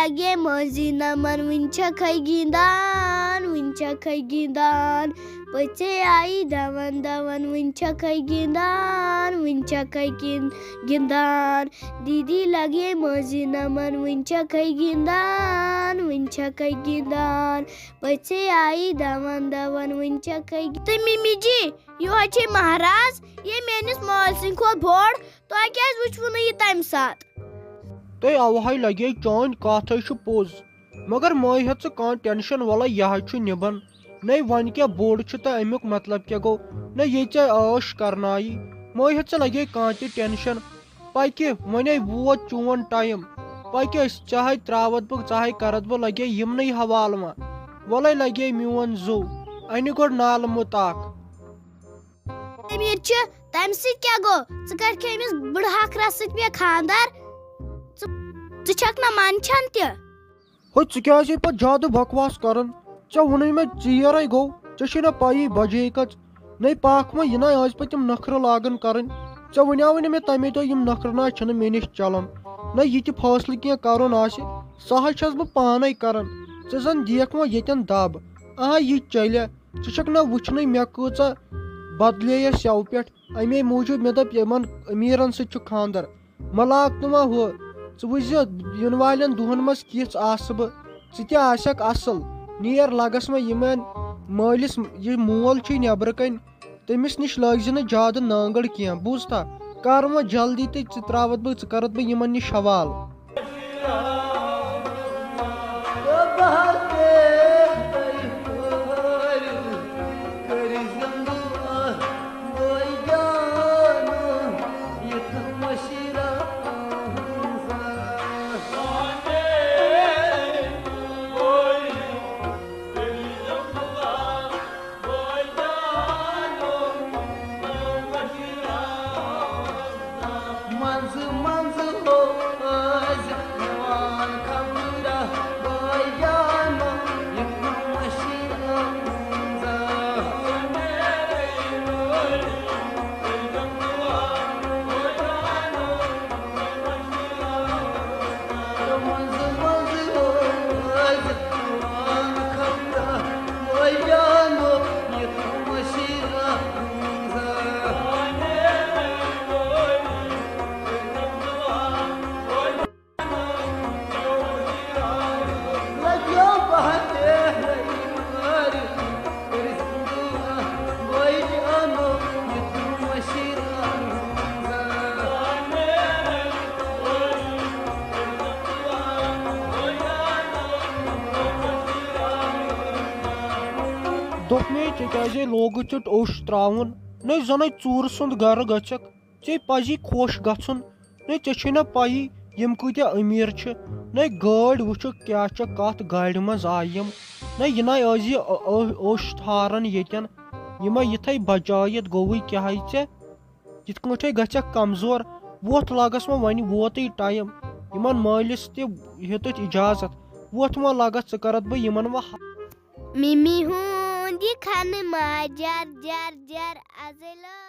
लगे मजी नमन विंचखै गिंदान पचे आई दवन दवन विंचखै गिंदान दीदी लगे मजी नमन विंचखै गिंदान पचे आई दवन दवन विंचखै तो मिमी जी यो छे महाराज ये मेनिस माल सिंह खो बोड़ तो क्या वुचवु न ये तम साथ तो अवहाई लगे चान कथ पोज मगर माय हे कह टेंशन वाला यह निबन न वन क्या बोड़ तो अमुक मतलब क्या गो न ये आश करनाई माय हे लगे कह टेंशन पकि वन वोत चोन टाइम पकि चाहे त्रावत बह चाहे करत बह लगे यमन हवाल वल लगे मोन जू अन गोड़ नाल मुताक तम क्या गो अमिस बुढ़ाखरा पे खानदार ना मानछन क्या पे ज्यादा बकवास कर वन मे चीर गो ना पाई बजे कच न पाक मा यह आज पे तम नखर लागन कर वन मे तमे दो नखर ना मे नश चलान न यह फैसल क्या कर सह बह पान कर जन देख मा यन दब यह चल क ना वुचन मे कूच बदले सेव पे अमे मूजूब मे दप अमीरन सह खानदर मलाक नुमा हो वुज इन वाले दुहन मज किस आस बह असल नीर लगस मे यमन मालिस यह मोल नबर कन तमिस नश लग ज्यादा नांगड़ क्या बूझता कर वो जल्दी तो त्रावत बह करत बह यमन नश हवाल दोप मे चे लोग ओश त्रावन न जन चूर सुंद गर गक चे पजी खुश गन न चे पाई यम कूत अमीर न गाड़ वुच क्या कत गाड़ मज आयम न यह ओश थारन यन यम इथे बचायत गोवई क्या ये पे गक कमजोर वोत लगस वन वोत टाइम यमन मालिस तुत इजाजत वोत व लगत करत बह यमन मिमी हूँ दिखन मा जर जर जर अजला